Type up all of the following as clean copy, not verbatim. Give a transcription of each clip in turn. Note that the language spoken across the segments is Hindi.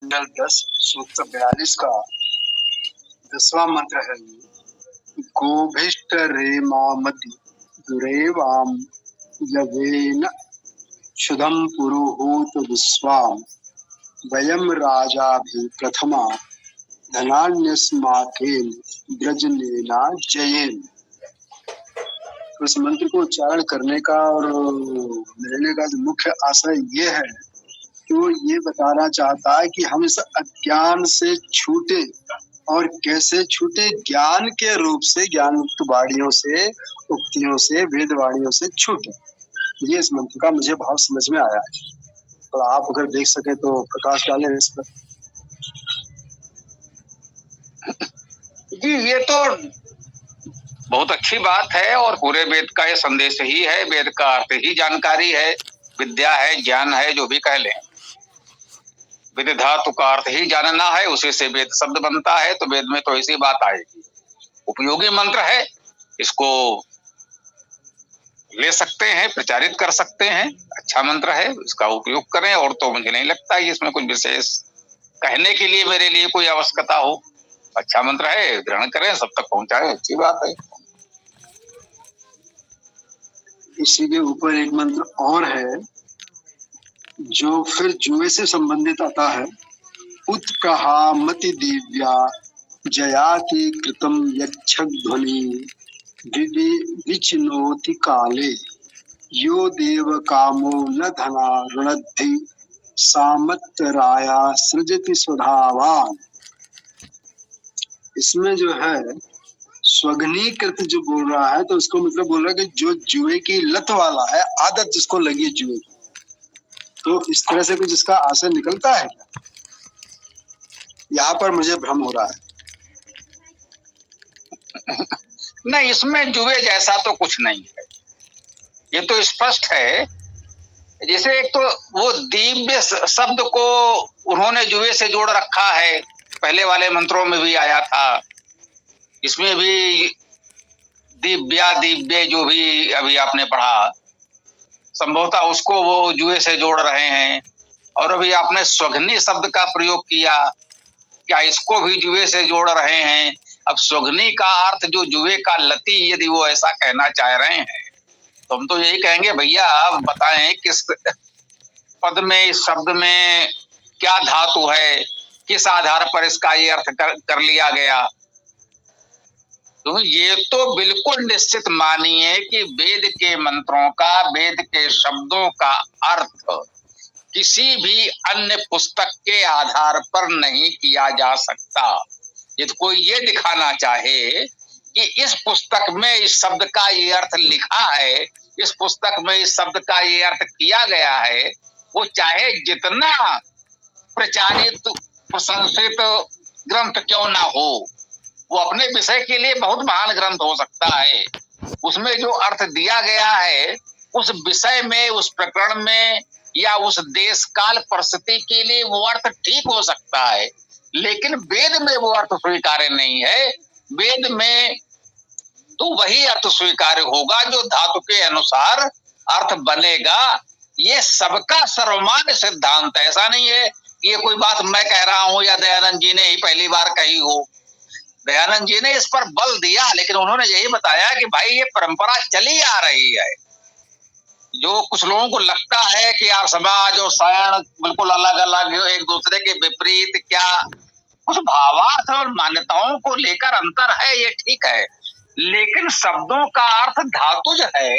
10 सूत्र 42 का 10वां मंत्र है। गोभिष्ट रे मामति दुरेवाम यवेन शुद्धम पुरुहूत विश्वाम वयम राजा भी प्रथमा धनान्यस्माकेन ब्रजनेना जयेन। उस मंत्र को उच्चारण करने का और मिलने का जो मुख्य आशय ये है कि वो ये बताना चाहता है कि हम इस अज्ञान से छूटे, और कैसे छूटे? ज्ञान के रूप से, ज्ञान युक्त वाणियों से, उक्तियों से, वेद वाणियों से छूटे। ये इस मंत्र का मुझे भाव समझ में आया है। तो आप अगर देख सके तो प्रकाश डालें इस पर। जी, ये तो बहुत अच्छी बात है और पूरे वेद का ये संदेश ही है। वेद का अर्थ ही जानकारी है, विद्या है, ज्ञान है, जो भी कह लें। वेद धातु का अर्थ ही जानना है, उसी से वेद शब्द बनता है। तो वेद में तो ऐसी बात आएगी। उपयोगी मंत्र है, इसको ले सकते हैं, प्रचारित कर सकते हैं। अच्छा मंत्र है, इसका उपयोग करें। और तो मुझे नहीं लगता है इसमें कुछ विशेष कहने के लिए मेरे लिए कोई आवश्यकता हो। अच्छा मंत्र है, ग्रहण करें, सब तक पहुंचाए, अच्छी बात है। इसी के ऊपर एक मंत्र और है जो फिर जुए से संबंधित आता है। उत्कहा मति दिव्या जयाति कृतम यक्षध्वनि विचिनोति काले यो देव कामो न धना ऋणद्धि सामत्तराया सृजति स्वधावान। इसमें जो है स्वग्नीकृत जो बोल रहा है, तो उसको मतलब बोल रहा है कि जो जुए की लत वाला है, आदत जिसको लगी है जुए की, तो इस तरह से कुछ इसका आशय निकलता है क्या? यहाँ पर मुझे भ्रम हो रहा है। नहीं, इसमें जुए जैसा तो कुछ नहीं है। ये तो स्पष्ट है। जैसे एक तो वो दिव्य शब्द को उन्होंने जुए से जोड़ रखा है, पहले वाले मंत्रों में भी आया था। इसमें भी दिव्या दिव्य जो भी अभी आपने पढ़ा, संभवतः उसको वो जुए से जोड़ रहे हैं। और अभी आपने स्वघ्नी शब्द का प्रयोग किया, क्या इसको भी जुए से जोड़ रहे हैं? अब स्वघ्नी का अर्थ जो जुए का लती, यदि वो ऐसा कहना चाह रहे हैं तो हम तो यही कहेंगे, भैया आप बताएं किस पद में, इस शब्द में क्या धातु है, किस आधार पर इसका ये अर्थ कर लिया गया। तो ये तो बिल्कुल निश्चित मानिए कि वेद के मंत्रों का, वेद के शब्दों का अर्थ किसी भी अन्य पुस्तक के आधार पर नहीं किया जा सकता। यदि कोई ये दिखाना चाहे कि इस पुस्तक में इस शब्द का ये अर्थ लिखा है, इस पुस्तक में इस शब्द का ये अर्थ किया गया है, वो चाहे जितना प्रचारित प्रशंसित ग्रंथ क्यों ना हो, वो अपने विषय के लिए बहुत महान ग्रंथ हो सकता है। उसमें जो अर्थ दिया गया है उस विषय में, उस प्रकरण में या उस देश काल परिस्थिति के लिए वो अर्थ ठीक हो सकता है, लेकिन वेद में वो अर्थ स्वीकार्य नहीं है। वेद में तो वही अर्थ स्वीकार्य होगा जो धातु के अनुसार अर्थ बनेगा। ये सबका सर्वमान्य सिद्धांत है। ऐसा नहीं है कि ये कोई बात मैं कह रहा हूं या दयानंद जी ने ही पहली बार कही हो। दयानंद जी ने इस पर बल दिया, लेकिन उन्होंने यही बताया कि भाई ये परंपरा चली आ रही है। जो कुछ लोगों को लगता है कि यार समाज और सायण बिल्कुल अलग अलग, एक दूसरे के विपरीत, क्या कुछ भावार्थ और मान्यताओं को लेकर अंतर है, ये ठीक है, लेकिन शब्दों का अर्थ धातुज है,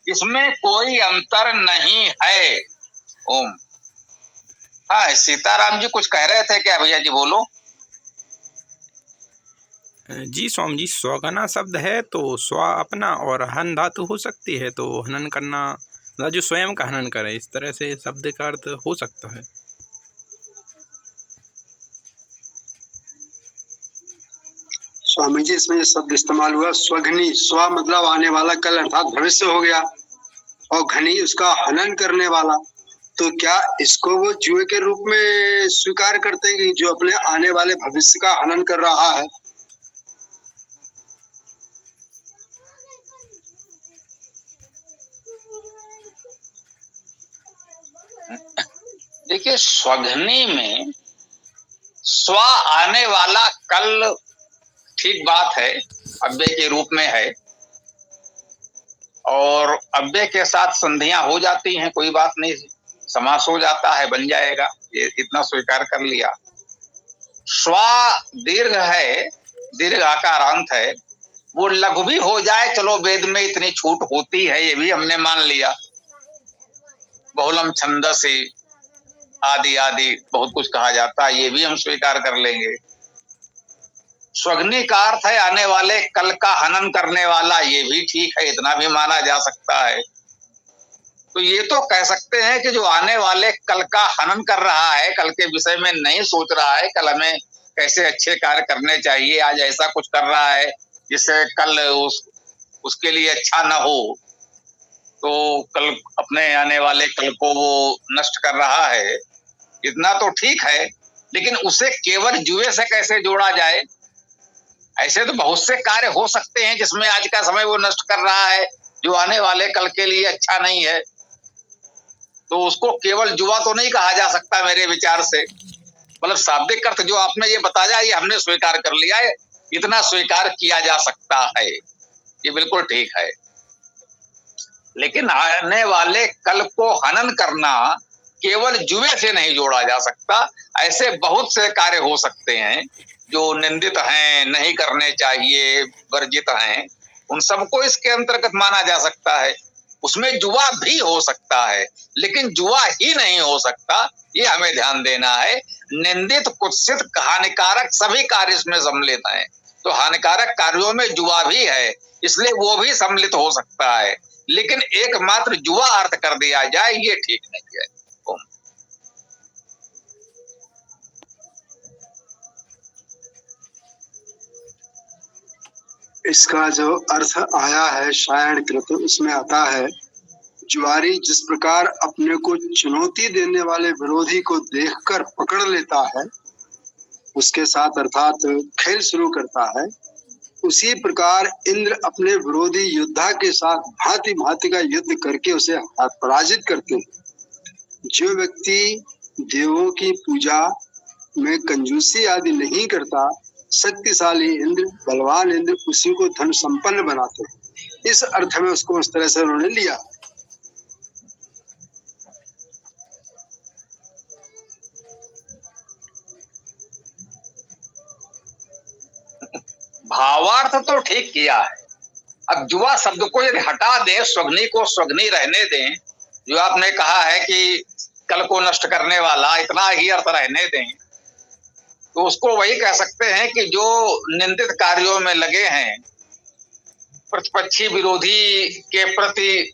इसमें कोई अंतर नहीं है। ओम। हाँ, सीताराम जी कुछ कह रहे थे क्या भैया जी? बोलो। जी स्वामी जी, स्वगना शब्द है तो स्व अपना और हन धातु हो सकती है, तो हनन करना जो स्वयं का हनन करे, इस तरह से शब्द का अर्थ हो सकता है। स्वामी जी, इसमें शब्द इस्तेमाल हुआ स्वघनी। स्व मतलब आने वाला, कल अर्थात भविष्य हो गया, और घनी उसका हनन करने वाला। तो क्या इसको वो जुए के रूप में स्वीकार करते हैं कि जो अपने आने वाले भविष्य का हनन कर रहा है? देखिए, स्वघनी में स्व आने वाला कल, ठीक बात है, अव्यय के रूप में है और अव्यय के साथ संधियां हो जाती हैं, कोई बात नहीं, समास हो जाता है, बन जाएगा, ये इतना स्वीकार कर लिया। स्व दीर्घ है, दीर्घ आकारांत है, वो लघु भी हो जाए, चलो वेद में इतनी छूट होती है, ये भी हमने मान लिया। बहुलम छंदसी आदि आदि बहुत कुछ कहा जाता है, ये भी हम स्वीकार कर लेंगे। स्वग्नि का अर्थ है आने वाले कल का हनन करने वाला, ये भी ठीक है, इतना भी माना जा सकता है। तो ये तो कह सकते हैं कि जो आने वाले कल का हनन कर रहा है, कल के विषय में नहीं सोच रहा है, कल हमें कैसे अच्छे कार्य करने चाहिए, आज ऐसा कुछ कर रहा है जिससे कल उसके लिए अच्छा न हो, तो कल अपने आने वाले कल को वो नष्ट कर रहा है, इतना तो ठीक है। लेकिन उसे केवल जुए से कैसे जोड़ा जाए? ऐसे तो बहुत से कार्य हो सकते हैं जिसमें आज का समय वो नष्ट कर रहा है, जो आने वाले कल के लिए अच्छा नहीं है, तो उसको केवल जुआ तो नहीं कहा जा सकता मेरे विचार से। मतलब शाब्दिक अर्थ जो आपने ये बताया, ये हमने स्वीकार कर लिया है, इतना स्वीकार किया जा सकता है, ये बिल्कुल ठीक है। लेकिन आने वाले कल को हनन करना केवल जुए से नहीं जोड़ा जा सकता। ऐसे बहुत से कार्य हो सकते हैं जो निंदित हैं, नहीं करने चाहिए, वर्जित हैं, उन सबको इसके अंतर्गत माना जा सकता है। उसमें जुआ भी हो सकता है, लेकिन जुआ ही नहीं हो सकता, ये हमें ध्यान देना है। निंदित, कुत्सित, हानिकारक सभी कार्य इसमें सम्मिलित हैं। तो हानिकारक कार्यों में जुआ भी है, इसलिए वो भी सम्मिलित हो सकता है, लेकिन एकमात्र जुआ अर्थ कर दिया जाए, ये ठीक नहीं है। इसका जो अर्थ आया है सायणकृत, उसमें आता है जुआरी जिस प्रकार अपने को चुनौती देने वाले विरोधी को देखकर पकड़ लेता है, उसके साथ अर्थात खेल शुरू करता है, उसी प्रकार इंद्र अपने विरोधी योद्धा के साथ भांति भांति का युद्ध करके उसे पराजित करते हैं। जो व्यक्ति देवों की पूजा में कंजूसी आदि नहीं करता, शक्तिशाली इंद्र, बलवान इंद्र उसी को धन संपन्न बनाते हैं। इस अर्थ में उसको उस तरह से उन्होंने लिया। भावार्थ तो ठीक किया है। अब जुआ शब्द को यदि हटा दें, स्वग्नि को स्वग्नि रहने दें, जो आपने कहा है कि कल को नष्ट करने वाला, इतना ही अर्थ रहने दें, तो उसको वही कह सकते हैं कि जो निंदित कार्यों में लगे हैं, प्रतिपक्षी विरोधी के प्रति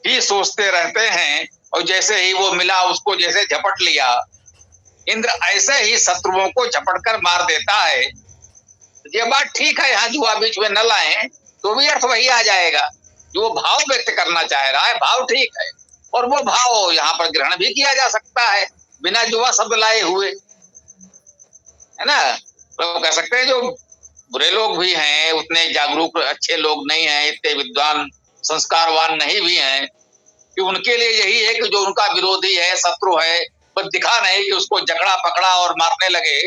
ही सोचते रहते हैं, और जैसे ही वो मिला उसको जैसे झपट लिया, इंद्र ऐसे ही शत्रुओं को झपट कर मार देता है। ये बात ठीक है, यहाँ जुआ बीच में न लाएं तो भी अर्थ वही आ जाएगा। जो भाव व्यक्त करना चाह रहा है, भाव ठीक है, और वो भाव यहाँ पर ग्रहण भी किया जा सकता है बिना जुआ शब्द लाए हुए, है ना। तो कह सकते हैं जो बुरे लोग भी हैं, उतने जागरूक अच्छे लोग नहीं हैं, इतने विद्वान संस्कारवान नहीं भी हैं, कि उनके लिए यही है कि जो उनका विरोधी है, शत्रु है, पर दिखा नहीं कि उसको जकड़ा पकड़ा और मारने लगे,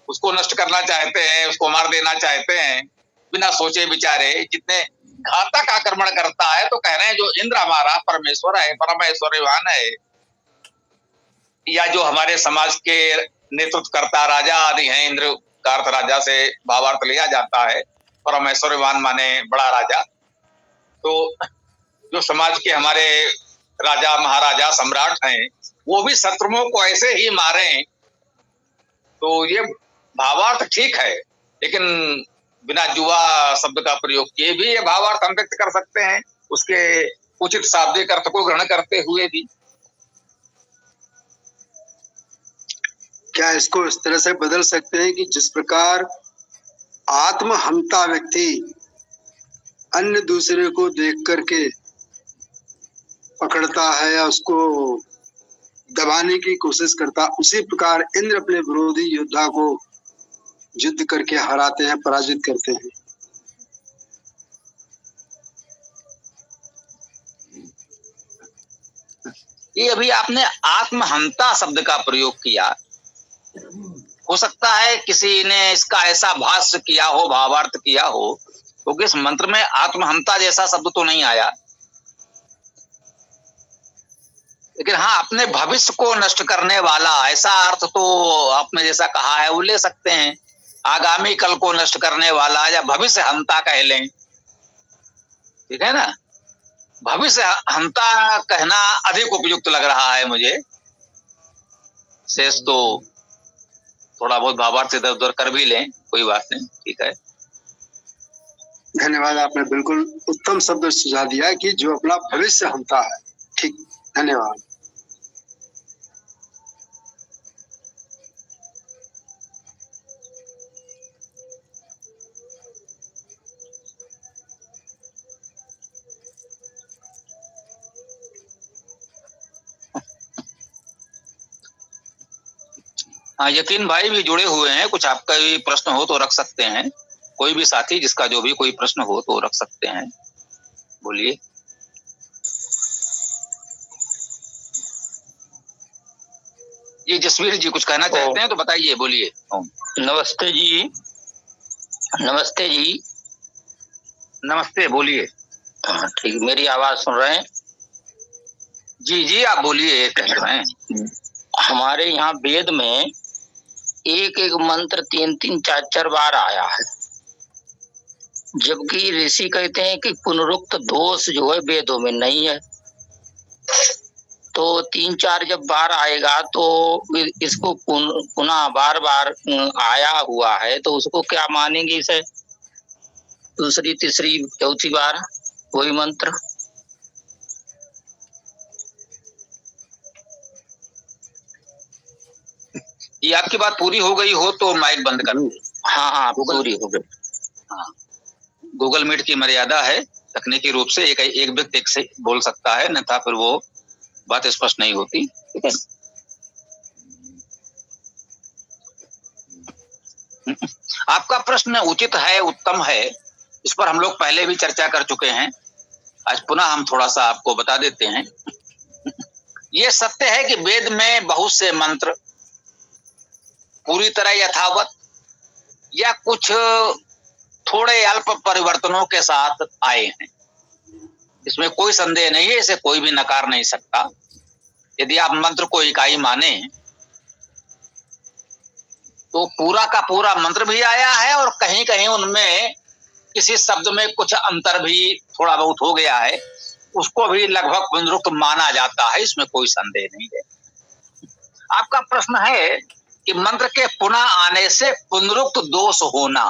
उसको नष्ट करना चाहते हैं, उसको मार देना चाहते हैं बिना सोचे विचारे। जितने घातक आक्रमण करता है, तो कह रहे हैं जो इंद्र हमारा परमेश्वर है, परमेश्वरवान है, या जो हमारे समाज के नेतृत्व करता राजा आदि हैं, इंद्र का अर्थ राजा से भावार्थ लिया जाता है, परमेश्वरवान माने बड़ा राजा। तो जो समाज के हमारे राजा महाराजा सम्राट हैं, वो भी शत्रुओं को ऐसे ही मारें, तो ये भावार्थ ठीक है, लेकिन बिना जुआ शब्द का प्रयोग किए भी ये भावार्थ हम व्यक्त कर सकते हैं, उसके उचित शाब्दिक अर्थ को ग्रहण करते हुए भी। क्या इसको इस तरह से बदल सकते हैं कि जिस प्रकार आत्महंता व्यक्ति अन्य दूसरे को देख करके पकड़ता है या उसको दबाने की कोशिश करता, उसी प्रकार इंद्र अपने विरोधी योद्धा को युद्ध करके हराते हैं, पराजित करते हैं। ये अभी आपने आत्महंता शब्द का प्रयोग किया, हो सकता है किसी ने इसका ऐसा भाष्य किया हो, भावार्थ किया हो, क्योंकि इस मंत्र में आत्महंता जैसा शब्द तो नहीं आया, लेकिन हाँ अपने भविष्य को नष्ट करने वाला ऐसा अर्थ तो आपने जैसा कहा है वो ले सकते हैं। आगामी कल को नष्ट करने वाला या भविष्य हंता कह लें, ठीक है ना। भविष्य हंता कहना अधिक उपयुक्त लग रहा है मुझे। शेष तो थोड़ा बहुत भावार्थ इधर उधर कर भी लें, कोई बात नहीं, ठीक है। धन्यवाद, आपने बिल्कुल उत्तम शब्द सुझाव दिया कि जो अपना भविष्य हंता है। ठीक, धन्यवाद। हाँ, यकीन भाई भी जुड़े हुए हैं, कुछ आपका भी प्रश्न हो तो रख सकते हैं। कोई भी साथी जिसका जो भी कोई प्रश्न हो तो रख सकते हैं, बोलिए। ये जसवीर जी कुछ कहना चाहते हैं तो बताइए, बोलिए। नमस्ते जी। नमस्ते जी। नमस्ते, बोलिए। हाँ ठीक, मेरी आवाज सुन रहे हैं? जी जी आप बोलिए, कह रहे हैं। हमारे यहाँ वेद में एक एक मंत्र 3-3 4-4 बार आया है, जबकि ऋषि कहते हैं कि पुनरुक्त दोष जो है वेदों में नहीं है। तो 3-4 जब बार आएगा तो इसको पुनः बार बार आया हुआ है तो उसको क्या मानेंगे? इसे दूसरी तीसरी चौथी बार वही मंत्र? ये आपकी बात पूरी हो गई हो तो माइक बंद कर दो। हाँ हाँ पूरी हो गई। हाँ, गूगल मीट की मर्यादा है, तकनीकी रूप से एक व्यक्ति एक से बोल सकता है, अन्यथा फिर वो बात स्पष्ट नहीं होती, ठीक है। आपका प्रश्न उचित है, उत्तम है, इस पर हम लोग पहले भी चर्चा कर चुके हैं। आज पुनः हम थोड़ा सा आपको बता देते हैं। ये सत्य है कि वेद में बहुत से मंत्र पूरी तरह यथावत या कुछ थोड़े अल्प परिवर्तनों के साथ आए हैं, इसमें कोई संदेह नहीं है, इसे कोई भी नकार नहीं सकता। यदि आप मंत्र को इकाई माने तो पूरा का पूरा मंत्र भी आया है और कहीं कहीं उनमें किसी शब्द में कुछ अंतर भी थोड़ा बहुत हो गया है, उसको भी लगभग पुनरुक्त माना जाता है, इसमें कोई संदेह नहीं है। आपका प्रश्न है कि मंत्र के पुनः आने से पुनरुक्त दोष होना,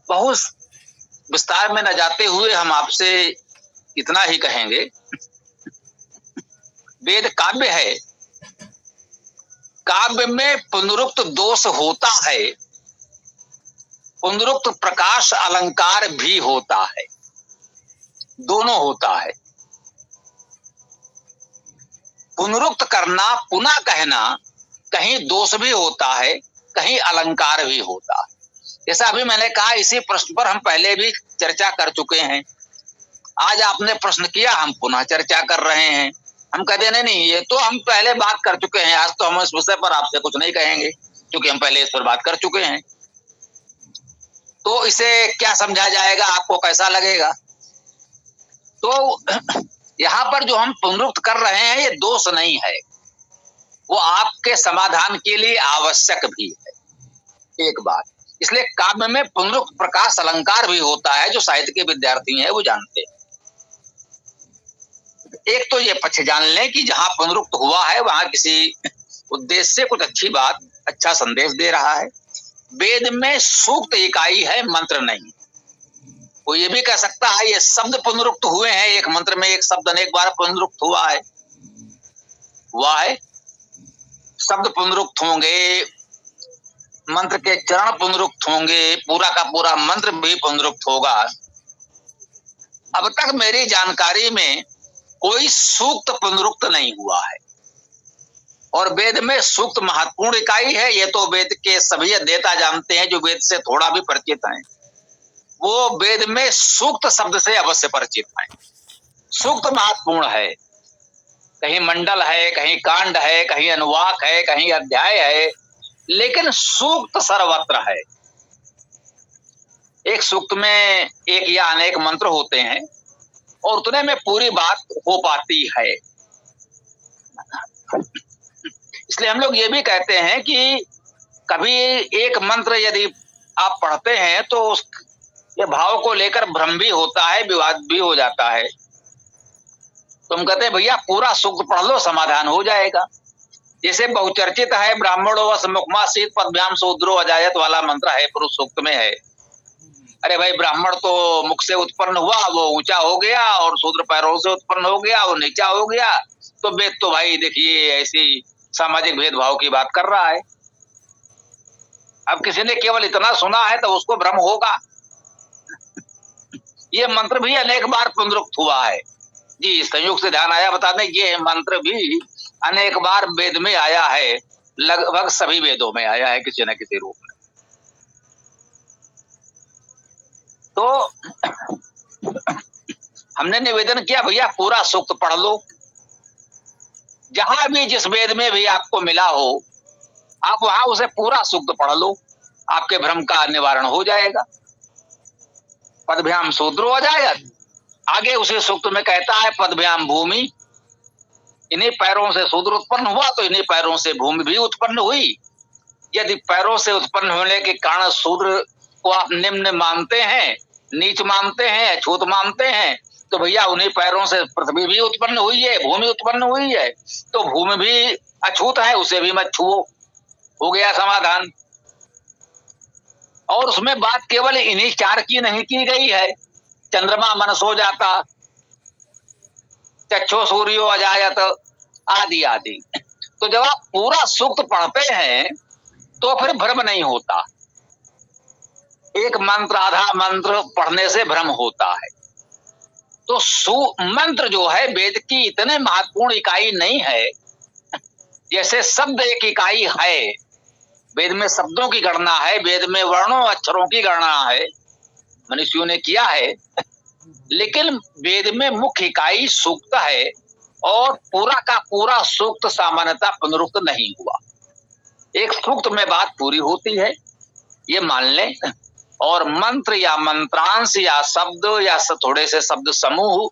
बहुत विस्तार में न जाते हुए हम आपसे इतना ही कहेंगे, वेद काव्य है, काव्य में पुनरुक्त दोष होता है, पुनरुक्त प्रकाश अलंकार भी होता है, दोनों होता है। पुनरुक्त करना, पुनः कहना, कहीं दोष भी होता है, कहीं अलंकार भी होता है। जैसा अभी मैंने कहा, इसी प्रश्न पर हम पहले भी चर्चा कर चुके हैं। आज आपने प्रश्न किया, हम पुनः चर्चा कर रहे हैं। हम कहते नहीं, ये तो हम पहले बात कर चुके हैं, आज तो हम इस विषय पर आपसे कुछ नहीं कहेंगे क्योंकि हम पहले इस पर बात कर चुके हैं। तो इसे क्या समझा जाएगा, आपको कैसा लगेगा? तो यहाँ पर जो हम पुनरुक्त कर रहे हैं ये दोष नहीं है, वो आपके समाधान के लिए आवश्यक भी है, एक बात। इसलिए काव्य में पुनरुक्त प्रकाश अलंकार भी होता है, जो साहित्य के विद्यार्थी हैं वो जानते हैं। एक तो ये पक्ष जान लें कि जहां पुनरुक्त हुआ है वहां किसी उद्देश्य से कुछ अच्छी बात, अच्छा संदेश दे रहा है। वेद में सूक्त इकाई है, मंत्र नहीं। वो ये भी कह सकता है ये शब्द पुनरुक्त हुए हैं, एक मंत्र में एक शब्द अनेक बार पुनरुक्त हुआ है, शब्द पुनरुक्त होंगे, मंत्र के चरण पुनरुक्त होंगे, पूरा का पूरा मंत्र भी पुनरुक्त होगा। अब तक मेरी जानकारी में कोई सूक्त पुनरुक्त नहीं हुआ है, और वेद में सूक्त महत्वपूर्ण इकाई है। ये तो वेद के सभी अध्येता जानते हैं, जो वेद से थोड़ा भी परिचित हैं, वो वेद में सूक्त शब्द से अवश्य परिचित हैं। सूक्त महत्वपूर्ण है, कहीं मंडल है, कहीं कांड है, कहीं अनुवाक है, कहीं अध्याय है, लेकिन सूक्त सर्वत्र है। एक सूक्त में एक या अनेक मंत्र होते हैं और उतने में पूरी बात हो पाती है। इसलिए हम लोग ये भी कहते हैं कि कभी एक मंत्र यदि आप पढ़ते हैं तो उस ये भाव को लेकर भ्रम भी होता है, विवाद भी हो जाता है। तुम कहते हैं भैया पूरा सूक्त पढ़ लो, समाधान हो जाएगा। जैसे बहुचर्चित है ब्राह्मणो वस मुखमासीत पदभ्याम शूद्रो अजायत वाला मंत्र है, पुरुष सूक्त में है। अरे भाई ब्राह्मण तो मुख से उत्पन्न हुआ, वो ऊंचा हो गया, और शूद्र पैरों से उत्पन्न हो गया, वो नीचा हो गया। तो वेद तो भाई देखिए ऐसी सामाजिक भेदभाव की बात कर रहा है। अब किसी ने केवल इतना सुना है तो उसको भ्रम होगा। ये मंत्र भी अनेक बार पुनरुक्त हुआ है जी। संयोग से ध्यान आया, बता दें ये मंत्र भी अनेक बार वेद में आया है, लगभग सभी वेदों में आया है किसी न किसी रूप में। तो हमने निवेदन किया भैया पूरा सूक्त पढ़ लो, जहां भी जिस वेद में भी आपको मिला हो आप वहां उसे पूरा सूक्त पढ़ लो, आपके भ्रम का निवारण हो जाएगा। पदभ्याम शूद्रो अजायत, आगे उसी सूक्त में कहता है पदभ्याम भूमि, इन्हीं पैरों से शूद्र उत्पन्न हुआ तो इन्हीं पैरों से भूमि भी उत्पन्न हुई। यदि पैरों से उत्पन्न होने के कारण शूद्र को आप निम्न मानते हैं, नीच मानते हैं, अछूत मानते हैं, तो भैया उन्हीं पैरों से पृथ्वी भी उत्पन्न हुई है, भूमि उत्पन्न हुई है, तो भूमि भी अछूत है, उसे भी मत छुओ। हो गया समाधान। और उसमें बात केवल इन्हीं चार की नहीं की गई है, चंद्रमा मनसो जाता, चक्षो सूर्यो अजायत आदि आदि। तो जब आप पूरा सूक्त पढ़ते हैं तो फिर भ्रम नहीं होता। एक मंत्र आधा मंत्र पढ़ने से भ्रम होता है। तो मंत्र जो है वेद की इतने महत्वपूर्ण इकाई नहीं है, जैसे शब्द एक इकाई है। वेद में शब्दों की गणना है, वेद में वर्णों अक्षरों की गणना है, मनुष्यों ने किया है, लेकिन वेद में मुख्य इकाई सूक्त है और पूरा का पूरा सूक्त सामान्यतः पुनरुक्त नहीं हुआ। एक सूक्त में बात पूरी होती है, ये मान लें। और मंत्र या मंत्रांश या शब्द या थोड़े से शब्द समूह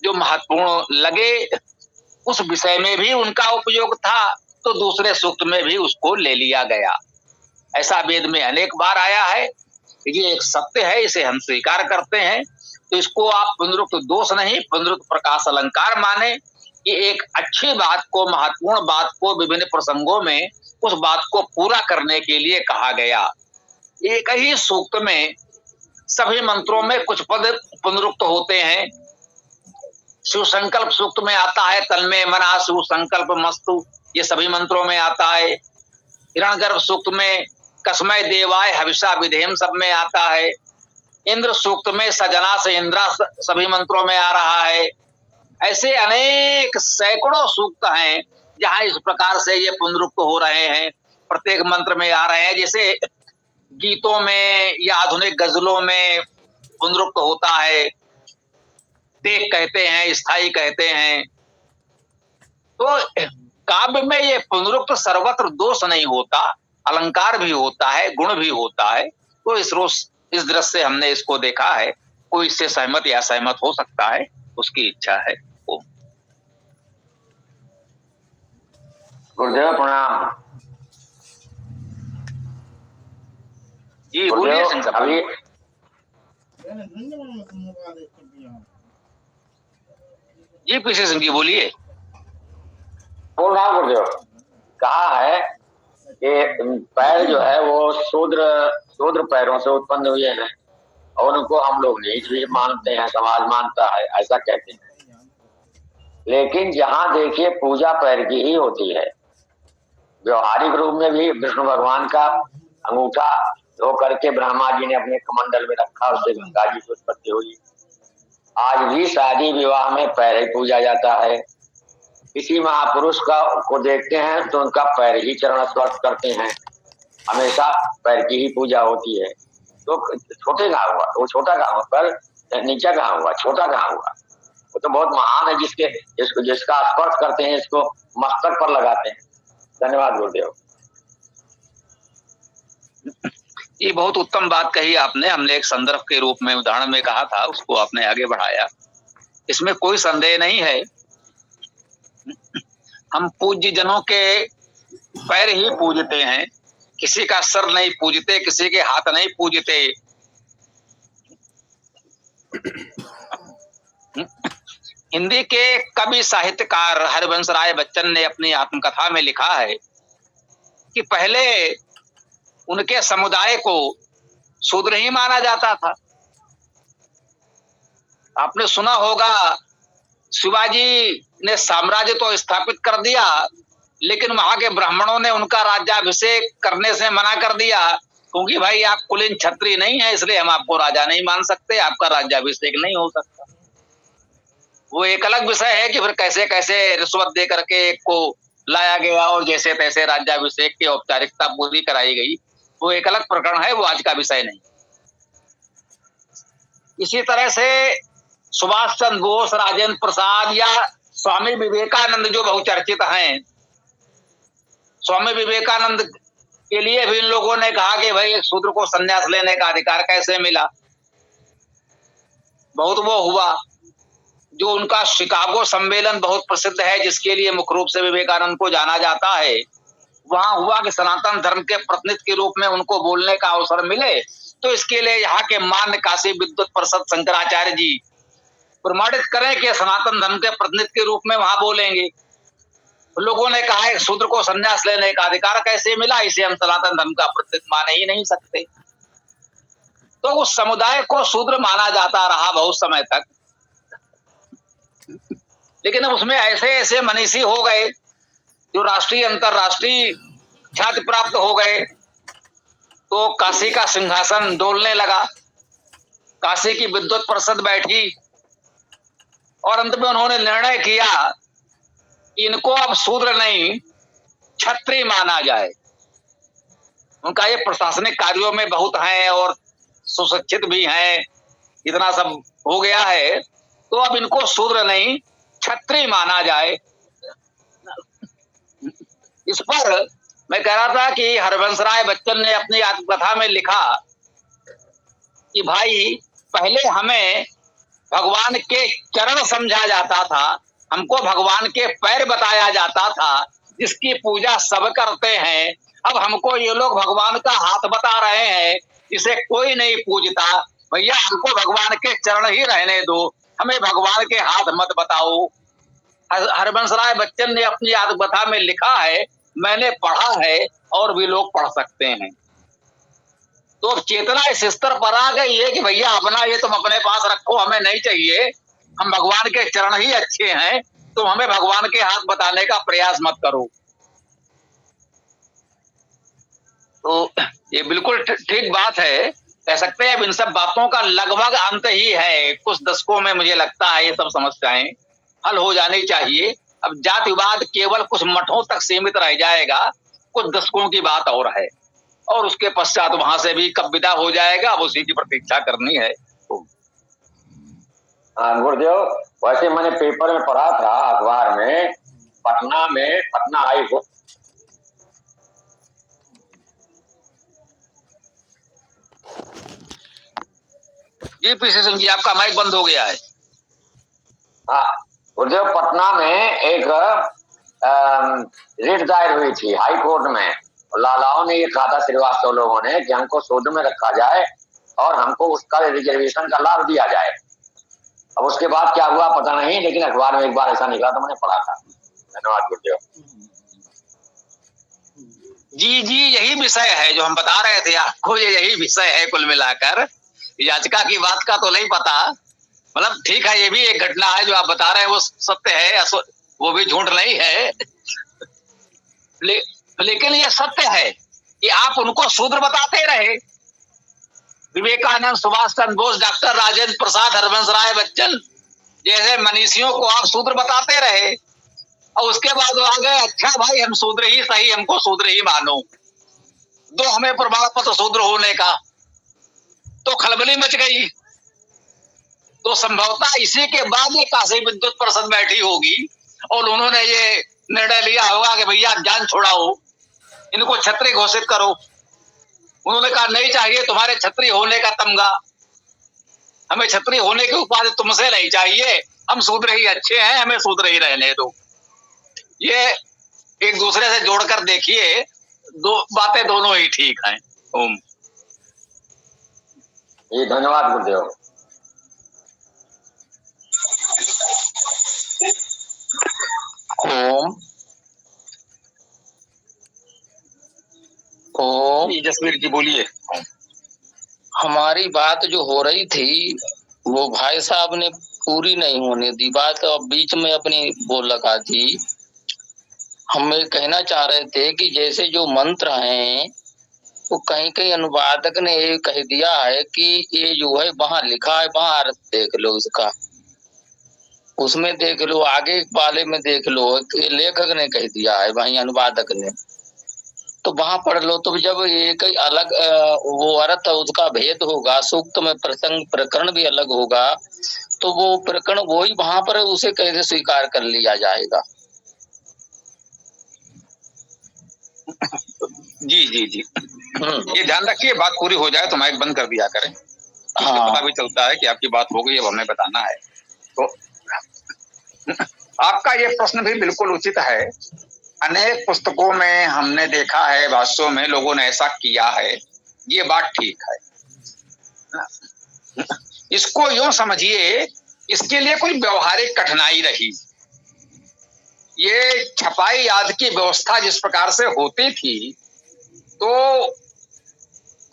जो महत्वपूर्ण लगे उस विषय में भी उनका उपयोग था, तो दूसरे सूक्त में भी उसको ले लिया गया। ऐसा वेद में अनेक बार आया है। ये एक सत्य है, इसे हम स्वीकार करते हैं। तो इसको आप पुनरुक्त दोष नहीं, पुनरुक्त प्रकाश अलंकार माने। ये एक अच्छी बात को, महत्वपूर्ण बात को विभिन्न प्रसंगों में उस बात को पूरा करने के लिए कहा गया। एक ही सूक्त में सभी मंत्रों में कुछ पद पुनरुक्त होते हैं। शिव संकल्प सूक्त में आता है, तन्मे मना शिव संकल्प मस्तु, ये सभी मंत्रों में आता है। हिरण्यगर्भ सूक्त में कस्मय देवाय हविषा विधेम सब में आता है। इंद्र सूक्त में सजना से इंद्रा सभी मंत्रों में आ रहा है। ऐसे अनेक सैकड़ों सूक्त हैं जहां इस प्रकार से ये पुनरुक्त हो रहे हैं, प्रत्येक मंत्र में आ रहे हैं। जैसे गीतों में या आधुनिक गजलों में पुनरुक्त होता है, टेक कहते हैं, स्थाई कहते हैं। तो काव्य में ये पुनरुक्त सर्वत्र दोष नहीं होता, अलंकार भी होता है, गुण भी होता है। तो इस दृष्टि से हमने इसको देखा है। कोई इससे सहमत या असहमत हो सकता है, उसकी इच्छा है। गुरुदेव प्रणाम जी बोलिए। अभी जी पीसी सिंह जी बोलिए। बोल रहा हूँ गुरुदेव, कहा है कि पैर जो है वो शूद्र पैरों से उत्पन्न हुए हैं और उनको हम लोग नीच भी मानते हैं, समाज मानता है, ऐसा कहते हैं। लेकिन जहां देखिए पूजा पैर की ही होती है। व्यवहारिक रूप में भी विष्णु भगवान का अंगूठा धो करके ब्रह्मा जी ने अपने कमंडल में रखा, उससे गंगा जी की उत्पत्ति हुई। आज भी शादी विवाह में पैर ही पूजा जाता है। किसी महापुरुष को देखते हैं तो उनका पैर ही चरण स्पर्श करते हैं, हमेशा पैर की ही पूजा होती है। तो छोटे कहाँ हुआ, वो छोटा कहाँ हुआ, पर नीचा कहाँ हुआ, छोटा कहाँ हुआ। वो तो बहुत महान है, जिसका स्पर्श करते हैं, इसको मस्तक पर लगाते हैं। धन्यवाद गुरुदेव। ये बहुत उत्तम बात कही आपने। हमने एक संदर्भ के रूप में उदाहरण में कहा था, उसको आपने आगे बढ़ाया। इसमें कोई संदेह नहीं है, हम पूज्य जनों के पैर ही पूजते हैं, किसी का सर नहीं पूजते, किसी के हाथ नहीं पूजते। हिंदी के कवि साहित्यकार हरिवंश राय बच्चन ने अपनी आत्मकथा में लिखा है कि पहले उनके समुदाय को शूद्र ही माना जाता था। आपने सुना होगा, शिवाजी ने साम्राज्य तो स्थापित कर दिया, लेकिन वहां के ब्राह्मणों ने उनका राज्याभिषेक करने से मना कर दिया, क्योंकि भाई आप कुलीन क्षत्रिय नहीं है, इसलिए हम आपको राजा नहीं मान सकते, आपका राज्याभिषेक नहीं हो सकता। वो एक अलग विषय है कि फिर कैसे कैसे रिश्वत दे करके एक को लाया गया और जैसे तैसे राज्याभिषेक की औपचारिकता पूरी कराई गई, वो एक अलग प्रकरण है, वो आज का विषय नहीं। इसी तरह से सुभाष चंद्र बोस, राजेंद्र प्रसाद या स्वामी विवेकानंद जो बहुचर्चित हैं, स्वामी विवेकानंद के लिए भी इन लोगों ने कहा कि भाई एक शूद्र को संन्यास लेने का अधिकार कैसे मिला। बहुत वो हुआ, जो उनका शिकागो सम्मेलन बहुत प्रसिद्ध है, जिसके लिए मुख्य रूप से विवेकानंद को जाना जाता है। वहां हुआ कि सनातन धर्म के प्रतिनिधि के रूप में उनको बोलने का अवसर मिले, तो इसके लिए यहाँ के मान्य काशी विद्वत परिषद शंकराचार्य जी प्रमाणित करें कि सनातन धर्म के प्रतिनिधि के रूप में वहां बोलेंगे। लोगों ने कहा है शूद्र को संन्यास लेने का अधिकार कैसे मिला, इसे हम सनातन धर्म का प्रतिनिधि माने ही नहीं सकते। तो उस समुदाय को शूद्र माना जाता रहा बहुत समय तक, लेकिन अब उसमें ऐसे ऐसे मनीषी हो गए जो राष्ट्रीय अंतरराष्ट्रीय ख्याति प्राप्त हो गए, तो काशी का सिंहासन डोलने लगा। काशी की विद्वत परिषद बैठी और अंत में उन्होंने निर्णय किया कि इनको अब शूद्र नहीं क्षत्रिय माना जाए। उनका ये प्रशासनिक कार्यों में बहुत है और सुशिक्षित भी हैं, इतना सब हो गया है, तो अब इनको शूद्र नहीं क्षत्रिय माना जाए। इस पर मैं कह रहा था कि हरिवंश राय बच्चन ने अपनी आत्मकथा में लिखा कि भाई पहले हमें भगवान के चरण समझा जाता था, हमको भगवान के पैर बताया जाता था, जिसकी पूजा सब करते हैं। अब हमको ये लोग भगवान का हाथ बता रहे हैं, जिसे कोई नहीं पूजता। भैया हमको भगवान के चरण ही रहने दो, हमें भगवान के हाथ मत बताओ। हरिवंश राय बच्चन ने अपनी आत्मकथा में लिखा है, मैंने पढ़ा है और भी लोग पढ़ सकते हैं। तो चेतना इस स्तर पर आ गई है कि भैया अपना ये तुम अपने पास रखो, हमें नहीं चाहिए, हम भगवान के चरण ही अच्छे हैं, तुम हमें भगवान के हाथ बताने का प्रयास मत करो। तो ये बिल्कुल ठीक बात है, कह सकते हैं अब इन सब बातों का लगभग अंत ही है। कुछ दशकों में मुझे लगता है ये सब समस्याएं हल हो जानी चाहिए। अब जातिवाद केवल कुछ मठों तक सीमित रह जाएगा, कुछ दशकों की बात और है, और उसके पश्चात वहां से भी कब विदा हो जाएगा, अब उसी की प्रतीक्षा करनी है। गुरुदेव, वैसे मैंने पेपर में पढ़ा था, अखबार में, पटना हाई कोर्ट जी पीसी सिंह जी, आपका माइक बंद हो गया है। हाँ गुरुदेव, पटना में एक रिट दायर हुई थी हाई कोर्ट में। लालाओं ने ये कहा था, श्रीवास्तव लोगों ने, कि हमको शोध में रखा जाए और हमको उसका रिजर्वेशन का लाभ दिया जाए। अब उसके बाद क्या हुआ पता नहीं, लेकिन अखबार में एक बार ऐसा निकला तो मैंने पढ़ा था। धन्यवाद गुरुदेव। जी जी, यही विषय है जो हम बता रहे थे आपको, यही विषय है कुल मिलाकर। याचिका की बात का तो नहीं पता, मतलब ठीक है, ये भी एक घटना है जो आप बता रहे हैं, वो सत्य है, वो भी झूठ नहीं है। लेकिन ये सत्य है कि आप उनको शूद्र बताते रहे। विवेकानंद, सुभाष चंद्र बोस, डॉक्टर राजेंद्र प्रसाद, हरिवंश राय बच्चन जैसे मनीषियों को आप शूद्र बताते रहे, और उसके बाद वो आ गए, अच्छा भाई हम शूद्र ही सही, हमको शूद्र ही मानो, दो हमें प्रमाण पत्र शूद्र होने का। तो खलबली मच गई। तो संभवतः इसी के बाद ये काशी विद्युत परिषद बैठी होगी और उन्होंने ये निर्णय लिया होगा कि भैया जान छोड़ाओ, इनको छत्री घोषित करो। उन्होंने कहा नहीं चाहिए तुम्हारे छत्री होने का तमगा, हमें छत्री होने की उपाधि तुमसे नहीं चाहिए, हम शूद्र ही अच्छे हैं, हमें शूद्र ही रहने दो। ये एक दूसरे से जोड़कर देखिए, दो बातें दोनों ही ठीक हैं। ओम जी धन्यवाद गुरुदेव। ओम ओम। जसवीर जी बोलिए। हमारी बात जो हो रही थी वो भाई साहब ने पूरी नहीं होने दी बात, तो बीच में अपनी बोल लगा दी। हम ये कहना चाह रहे थे कि जैसे जो मंत्र हैं वो कहीं कहीं अनुवादक ने ये कह दिया है कि ये जो है वहां लिखा है, वहां अर्थ देख लो इसका, उसमें देख लो, आगे वाले में देख लो, लेखक ने कह दिया है वहीं अनुवादक ने, तो वहां पढ़ लो। तो जब एक अलग वो अर्थ उसका भेद होगा, सूक्त में प्रसंग प्रकरण भी अलग होगा, तो वो प्रकरण वही वहां पर उसे कैसे स्वीकार कर लिया जाएगा। जी जी जी, ये ध्यान रखिए, बात पूरी हो जाए तो माइक बंद कर दिया करें। हाँ। पता भी चलता है कि आपकी बात हो गई, अब हमें बताना है। तो आपका ये प्रश्न भी बिल्कुल उचित है। अनेक पुस्तकों में हमने देखा है, भाष्यों में लोगों ने ऐसा किया है, ये बात ठीक है। इसको यूं समझिए, इसके लिए कोई व्यवहारिक कठिनाई रही। ये छपाई आदि की व्यवस्था जिस प्रकार से होती थी, तो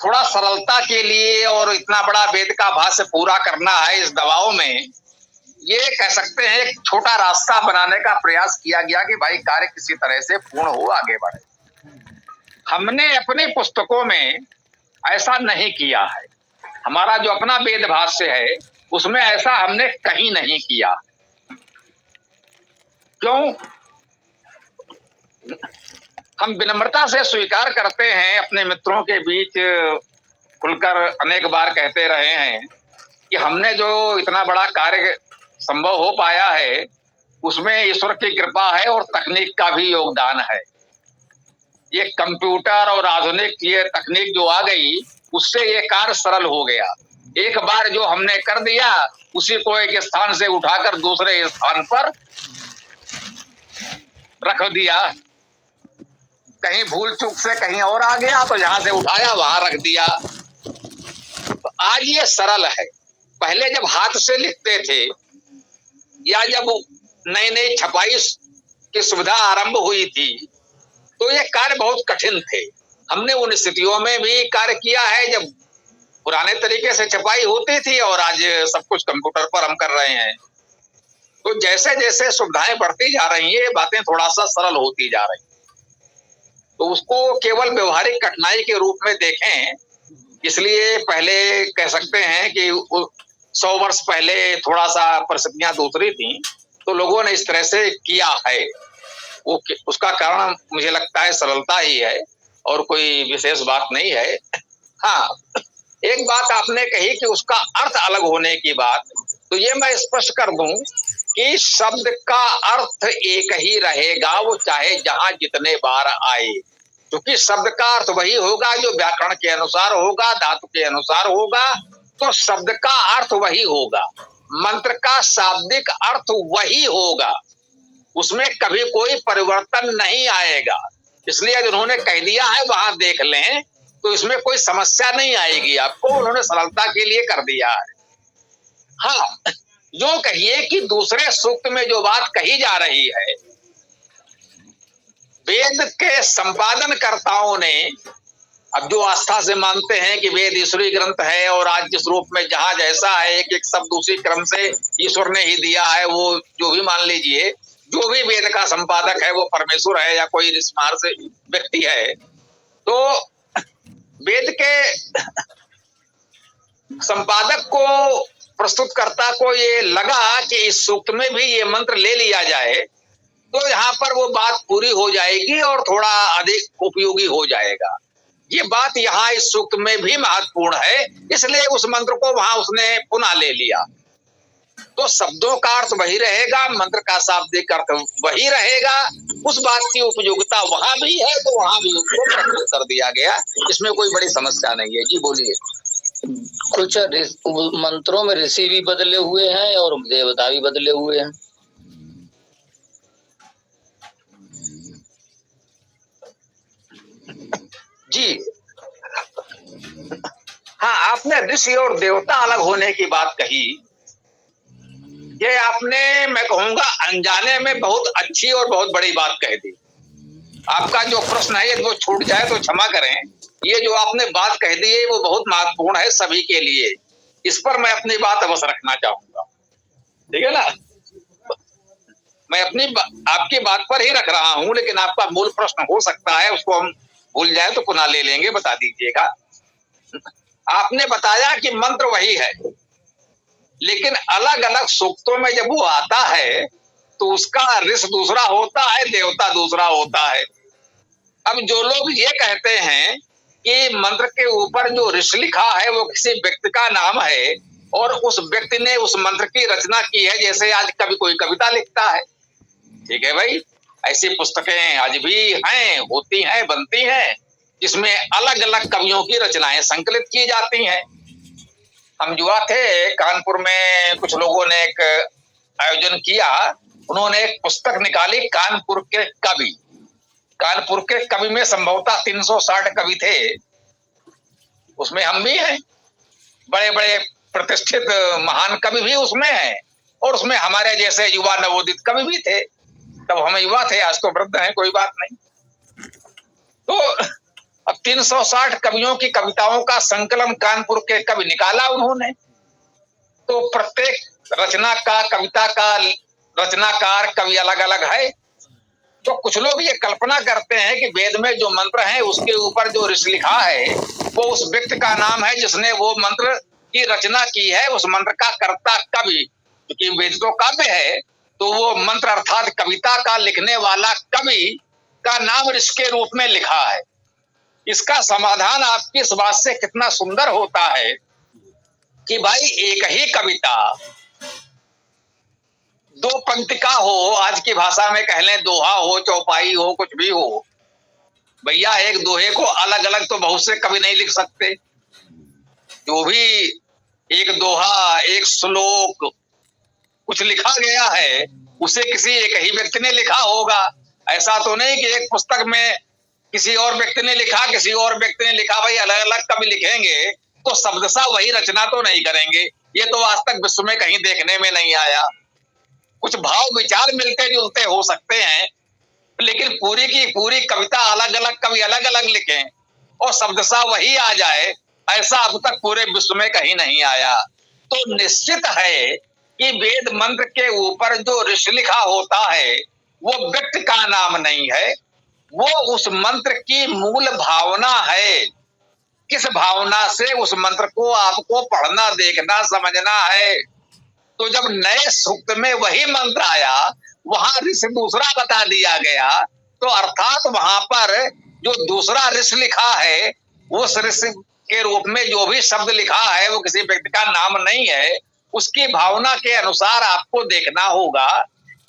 थोड़ा सरलता के लिए और इतना बड़ा वेद का भाष्य पूरा करना है इस दबाव में, ये कह सकते हैं एक छोटा रास्ता बनाने का प्रयास किया गया कि भाई कार्य किसी तरह से पूर्ण हो, आगे बढ़े। हमने अपनी पुस्तकों में ऐसा नहीं किया है। हमारा जो अपना वेद भाष्य है उसमें ऐसा हमने कहीं नहीं किया। क्यों? हम विनम्रता से स्वीकार करते हैं, अपने मित्रों के बीच खुलकर अनेक बार कहते रहे हैं कि हमने जो इतना बड़ा कार्य संभव हो पाया है उसमें ईश्वर की कृपा है और तकनीक का भी योगदान है। ये कंप्यूटर और आधुनिक ये तकनीक जो आ गई, उससे ये कार्य सरल हो गया। एक बार जो हमने कर दिया, उसी को एक स्थान से उठाकर दूसरे स्थान पर रख दिया। कहीं भूल चूक से कहीं और आ गया तो जहां से उठाया वहां रख दिया। तो आज ये सरल है। पहले जब हाथ से लिखते थे या जब नई नई छपाई की सुविधा आरंभ हुई थी, तो ये कार्य बहुत कठिन थे। हमने उन स्थितियों में भी कार्य किया है जब पुराने तरीके से छपाई होती थी, और आज सब कुछ कंप्यूटर पर हम कर रहे हैं। तो जैसे जैसे सुविधाएं बढ़ती जा रही हैं, बातें थोड़ा सा सरल होती जा रही। तो उसको केवल व्यवहारिक कठिनाई के रूप में देखें। इसलिए पहले कह सकते हैं कि 100 वर्ष पहले थोड़ा सा परिस्थितियां दूसरी थी, तो लोगों ने इस तरह से किया है। वो उसका कारण मुझे लगता है सरलता ही है, और कोई विशेष बात नहीं है। हाँ, एक बात आपने कही कि उसका अर्थ अलग होने की बात, तो ये मैं स्पष्ट कर दूं कि शब्द का अर्थ एक ही रहेगा, वो चाहे जहां जितने बार आए, क्योंकि शब्द का अर्थ वही होगा जो व्याकरण के अनुसार होगा, धातु के अनुसार होगा, तो शब्द का अर्थ वही होगा। मंत्र का शाब्दिक अर्थ वही होगा, उसमें कभी कोई परिवर्तन नहीं आएगा। इसलिए उन्होंने कह दिया है वहां देख लें, तो इसमें कोई समस्या नहीं आएगी आपको, उन्होंने सरलता के लिए कर दिया है। हाँ, जो कहिए कि दूसरे सूक्त में जो बात कही जा रही है, वेद के संपादन कर्ताओं ने, अब जो आस्था से मानते हैं कि वेद ईश्वरीय ग्रंथ है और आज जिस रूप में जहां जैसा है, एक एक शब्द उसी क्रम से ईश्वर ने ही दिया है, वो जो भी मान लीजिए, जो भी वेद का संपादक है वो परमेश्वर है या कोई निस्मार से व्यक्ति है। तो वेद के संपादक को, प्रस्तुतकर्ता को ये लगा कि इस सूक्त में भी ये मंत्र ले लिया जाए, तो यहाँ पर वो बात पूरी हो जाएगी और थोड़ा अधिक उपयोगी हो जाएगा। ये बात यहाँ इस सूक्त में भी महत्वपूर्ण है, इसलिए उस मंत्र को वहां उसने पुनः ले लिया। तो शब्दों का अर्थ वही रहेगा, मंत्र का शाब्दिक अर्थ वही रहेगा। उस बात की उपयोगिता वहां भी है तो वहां भी उसको प्रस्तुत कर दिया गया। इसमें कोई बड़ी समस्या नहीं है। जी बोलिए। कुछ मंत्रों में ऋषि भी बदले हुए हैं और देवता भी बदले हुए हैं। जी हाँ, आपने ऋषि और देवता अलग होने की बात कही। ये आपने, मैं कहूंगा, अनजाने में बहुत अच्छी और बहुत बड़ी बात कह दी। आपका जो प्रश्न है यदि वो छूट जाए तो क्षमा करें। ये जो आपने बात कह दी है वो बहुत महत्वपूर्ण है सभी के लिए। इस पर मैं अपनी बात अवश्य रखना चाहूंगा। ठीक है ना? मैं अपनी आपकी बात पर ही रख रहा हूं, लेकिन आपका मूल प्रश्न हो सकता है उसको हम भूल जाए तो पुनः ले लेंगे। बता दीजिएगा। आपने बताया कि मंत्र वही है, लेकिन अलग अलग सूक्तों में जब वो आता है तो उसका ऋष दूसरा होता है, देवता दूसरा होता है। अब जो लोग ये कहते हैं कि मंत्र के ऊपर जो ऋष लिखा है वो किसी व्यक्ति का नाम है और उस व्यक्ति ने उस मंत्र की रचना की है, जैसे आज कभी कोई कविता लिखता है। ठीक है भाई, ऐसी पुस्तकें आज भी हैं, होती हैं, बनती हैं, जिसमें अलग अलग कवियों की रचनाएं संकलित की जाती हैं। हम युवा थे, कानपुर में कुछ लोगों ने एक आयोजन किया। उन्होंने एक पुस्तक निकाली, कानपुर के कवि। कानपुर के कवि में संभवतः 360 कवि थे। उसमें हम भी हैं, बड़े बड़े प्रतिष्ठित महान कवि भी उसमें हैं, और उसमें हमारे जैसे युवा नवोदित कवि भी थे। तब हम युवा थे, आज तो वृद्ध हैं, कोई बात नहीं। तो अब 360 कवियों की कविताओं का संकलन कानपुर के कवि निकाला उन्होंने। तो प्रत्येक रचना का, कविता का रचनाकार कवि अलग अलग है। तो कुछ लोग ये कल्पना करते हैं कि वेद में जो मंत्र है उसके ऊपर जो ऋषि लिखा है वो उस व्यक्ति का नाम है जिसने वो मंत्र की रचना की है। उस मंत्र का कर्ता कवि, क्योंकि वेद तो काव्य है, तो वो मंत्र अर्थात कविता का लिखने वाला कवि का नाम ऋषि के रूप में लिखा है। इसका समाधान आपकी इस बात से कितना सुंदर होता है कि भाई एक ही कविता दो पंक्तिका हो, आज की भाषा में कह लें दोहा हो, चौपाई हो, कुछ भी हो। भैया एक दोहे को अलग अलग तो बहुत से कवि नहीं लिख सकते। जो भी एक दोहा, एक श्लोक कुछ लिखा गया है उसे किसी एक ही व्यक्ति ने लिखा होगा। ऐसा तो नहीं कि एक पुस्तक में किसी और व्यक्ति ने लिखा, किसी और व्यक्ति ने लिखा। भाई अलग अलग कवि लिखेंगे तो शब्दशः वही रचना तो नहीं करेंगे। ये तो आज तक विश्व में कहीं देखने में नहीं आया। कुछ भाव विचार मिलते जुलते हो सकते हैं, लेकिन पूरी की पूरी कविता अलग अलग कवि अलग अलग लिखें और शब्दशः वही आ जाए, ऐसा अब तक पूरे विश्व में कहीं नहीं आया। तो निश्चित है कि वेद मंत्र के ऊपर जो ऋषि लिखा होता है वो व्यक्ति का नाम नहीं है, वो उस मंत्र की मूल भावना है। किस भावना से उस मंत्र को आपको पढ़ना, देखना, समझना है। तो जब नए सूक्त में वही मंत्र आया, वहां ऋषि दूसरा बता दिया गया, तो अर्थात वहां पर जो दूसरा ऋषि लिखा है उस ऋषि के रूप में जो भी शब्द लिखा है वो किसी व्यक्ति का नाम नहीं है। उसकी भावना के अनुसार आपको देखना होगा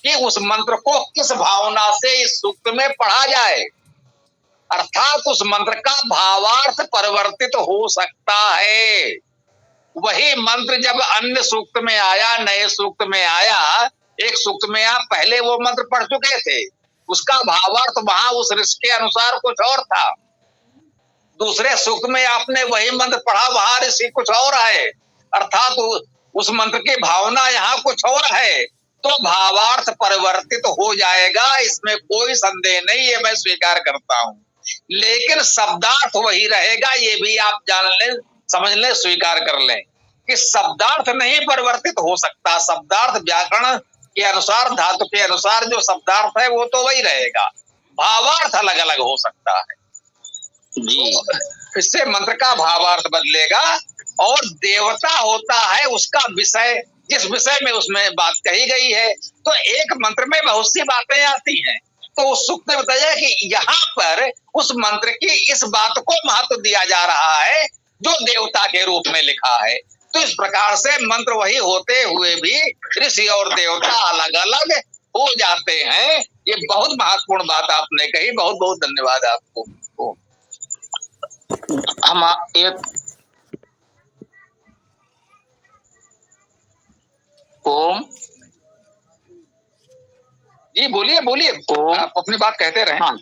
कि उस मंत्र को किस भावना से इस सूक्त में पढ़ा जाए। अर्थात उस मंत्र का भावार्थ परिवर्तित हो सकता है। वही मंत्र जब अन्य सूक्त में आया, नए सूक्त में आया, एक सूक्त में आप पहले वो मंत्र पढ़ चुके थे, उसका भावार्थ वहां उस ऋषि के अनुसार कुछ और था। दूसरे सूक्त में आपने वही मंत्र पढ़ा, वहां ऋषि कुछ और है, अर्थात उस मंत्र की भावना यहाँ कुछ और है। तो भावार्थ परिवर्तित हो जाएगा, इसमें कोई संदेह नहीं है, मैं स्वीकार करता हूं। लेकिन शब्दार्थ वही रहेगा, ये भी आप जान लें, समझ लें, स्वीकार कर लें कि शब्दार्थ नहीं परिवर्तित हो सकता। शब्दार्थ व्याकरण के अनुसार, धातु के अनुसार जो शब्दार्थ है वो तो वही रहेगा, भावार्थ अलग अलग हो सकता है जी। तो इससे मंत्र का भावार्थ बदलेगा। और देवता होता है उसका विषय, जिस विषय में उसमें बात कही गई है। तो एक मंत्र में बहुत सी बातें आती हैं, तो उस सूक्त ने बताया कि यहाँ पर उस मंत्र की इस बात को महत्व दिया जा रहा है जो देवता के रूप में लिखा है। तो इस प्रकार से मंत्र वही होते हुए भी ऋषि और देवता अलग अलग हो जाते हैं। ये बहुत महत्वपूर्ण बात आपने कही, बहुत बहुत धन्यवाद आपको। हम एक ओम जी बोलिए बोलिए, ओम आप अपनी बात कहते रहे। हाँ,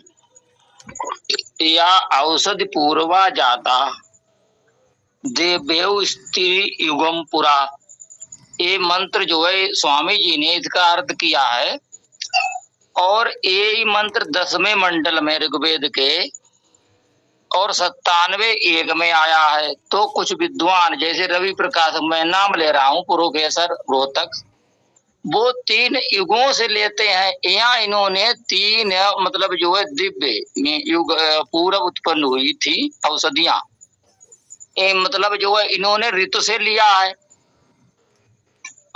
या औषधि पूर्वा जाता देव्यौ स्त्री युगम पुरा। ये मंत्र जो है स्वामी जी ने इसका अर्थ किया है, और ये मंत्र 10वें मंडल में ऋग्वेद के और 97 एक में आया है। तो कुछ विद्वान जैसे रवि प्रकाश, मैं नाम ले रहा हूँ, प्रोफेसर रोहतक, वो 3 युगों से लेते हैं। यहाँ इन्होंने 3 मतलब जो है दिव्य युग पूर्व उत्पन्न हुई थी औषधियां, ये मतलब जो है इन्होंने ऋतु से लिया है,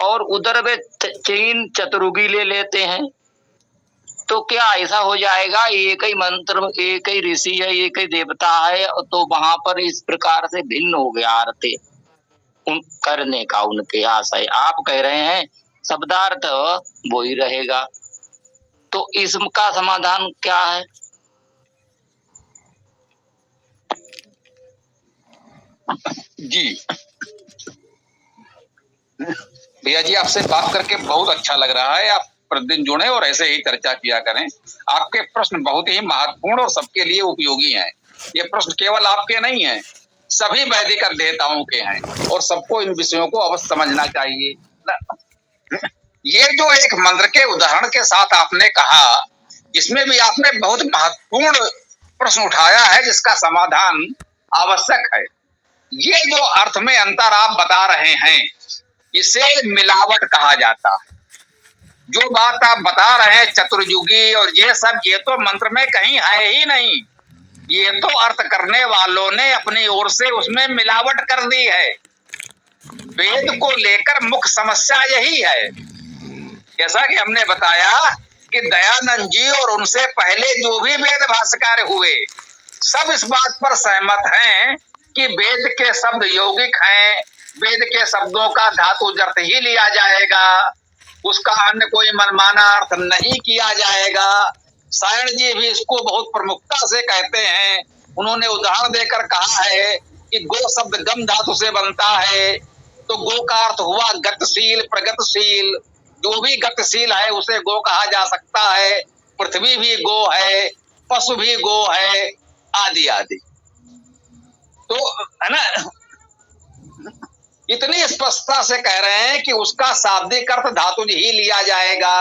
और उधर वे 3 चतुर्युगी ले लेते हैं। तो क्या ऐसा हो जाएगा एक ही मंत्र, एक ही ऋषि है, एक ही देवता है, तो वहां पर इस प्रकार से भिन्न हो गया अर्थ करने का उनके आशय। आप कह रहे हैं शब्दार्थ वो ही रहेगा, तो इसका समाधान क्या है? जी भैया जी, आपसे बात करके बहुत अच्छा लग रहा है। आप प्रतिदिन जुड़े और ऐसे ही चर्चा किया करें। आपके प्रश्न बहुत ही महत्वपूर्ण और सबके लिए उपयोगी हैं। ये प्रश्न केवल आपके नहीं हैं, सभी वैदिक अध्येताओं के हैं, और सबको इन विषयों को अवश्य समझना चाहिए। ये जो एक मंत्र के उदाहरण के साथ आपने कहा, इसमें भी आपने बहुत महत्वपूर्ण प्रश्न उठाया है जिसका समाधान आवश्यक है। ये जो अर्थ में अंतर आप बता रहे हैं, इसे मिलावट कहा जाता है। जो बात आप बता रहे हैं चतुर्युगी और ये सब, ये तो मंत्र में कहीं है ही नहीं। ये तो अर्थ करने वालों ने अपनी ओर से उसमें मिलावट कर दी है। वेद को लेकर मुख्य समस्या यही है। जैसा कि हमने बताया कि दयानंद जी और उनसे पहले जो भी वेद भाष्यकार हुए, सब इस बात पर सहमत हैं कि वेद के शब्द यौगिक हैं, वेद के शब्दों का धातु अर्थ ही लिया जाएगा, उसका अन्य कोई मनमाना अर्थ नहीं किया जाएगा। सायण जी भी इसको बहुत प्रमुखता से कहते हैं। उन्होंने उदाहरण देकर कहा है कि गो शब्द गम धातु से बनता है, तो गो का अर्थ हुआ गतिशील, प्रगतिशील। जो भी गतिशील है उसे गो कहा जा सकता है। पृथ्वी भी गो है, पशु भी गो है, आदि आदि। तो है ना, इतनी स्पष्टता से कह रहे हैं कि उसका शाब्दिक अर्थ धातु ही लिया जाएगा।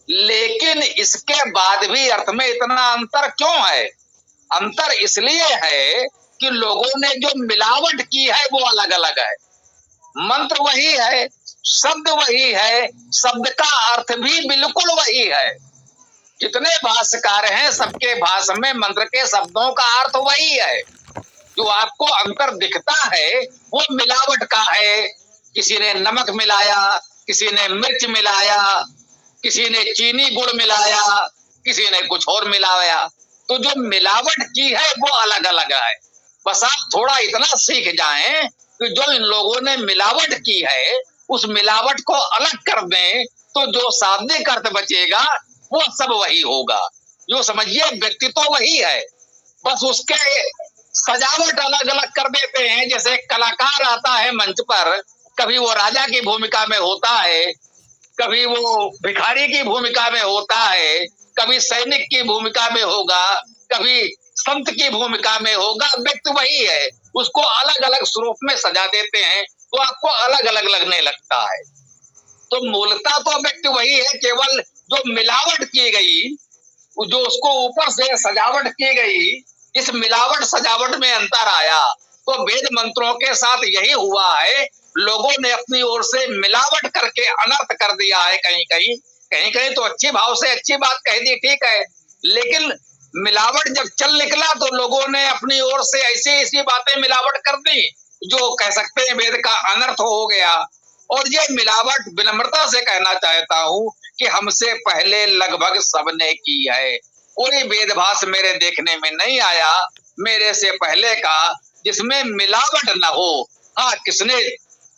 लेकिन इसके बाद भी अर्थ में इतना अंतर क्यों है? अंतर इसलिए है कि लोगों ने जो मिलावट की है वो अलग अलग है। मंत्र वही है, शब्द वही है, शब्द का अर्थ भी बिल्कुल वही है। जितने भाष्यकार हैं सबके भाष्य में मंत्र के शब्दों का अर्थ वही है। जो आपको अंतर दिखता है वो मिलावट का है। किसी ने नमक मिलाया, किसी ने मिर्च मिलाया, किसी ने चीनी गुड़ मिलाया, किसी ने कुछ और मिलाया। तो जो मिलावट की है वो अलग अलग है। बस आप थोड़ा इतना सीख जाएं कि जो इन लोगों ने मिलावट की है उस मिलावट को अलग कर दें, तो जो शाब्दिक अर्थ बचेगा वो सब वही होगा। जो समझिए व्यक्तित्व तो वही है, बस उसके सजावट अलग अलग कर देते हैं। जैसे कलाकार आता है मंच पर, कभी वो राजा की भूमिका में होता है, कभी वो भिखारी की भूमिका में होता है, कभी सैनिक की भूमिका में होगा, कभी संत की भूमिका में होगा। व्यक्ति वही है, उसको अलग अलग स्वरूप में सजा देते हैं तो आपको अलग अलग लगने लगता है। तो मूलतः तो व्यक्ति वही है, केवल जो मिलावट की गई, जो उसको ऊपर से सजावट की गई, इस मिलावट सजावट में अंतर आया। तो वेद मंत्रों के साथ यही हुआ है। लोगों ने अपनी ओर से मिलावट करके अनर्थ कर दिया है। कहीं कहीं कहीं कहीं तो अच्छी भाव से अच्छी बात कह दी, ठीक है, लेकिन मिलावट जब चल निकला तो लोगों ने अपनी ओर से ऐसी ऐसी बातें मिलावट कर दी जो कह सकते हैं वेद का अनर्थ हो गया। और ये मिलावट विनम्रता से कहना चाहता हूं कि हमसे पहले लगभग सबने की है। कोई वेदभाष मेरे देखने में नहीं आया मेरे से पहले का जिसमें मिलावट न हो। हाँ, किसने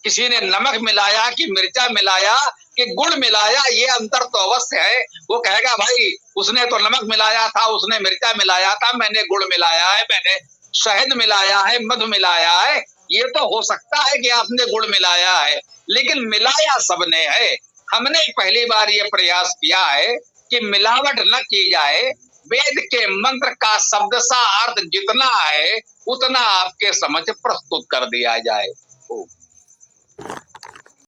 किसी ने नमक मिलाया कि मिर्चा मिलाया कि गुड़ मिलाया, ये अंतर तो अवश्य है। वो कहेगा भाई उसने तो नमक मिलाया था, उसने मिर्चा मिलाया था, मैंने गुड़ मिलाया है, मैंने शहद मिलाया है, मधु मिलाया है। ये तो हो सकता है कि आपने गुड़ मिलाया है, लेकिन मिलाया सबने है। हमने पहली बार ये प्रयास किया है कि मिलावट न की जाए, वेद के मंत्र का शब्द सा अर्थ जितना है उतना आपके समझ प्रस्तुत कर दिया जाए।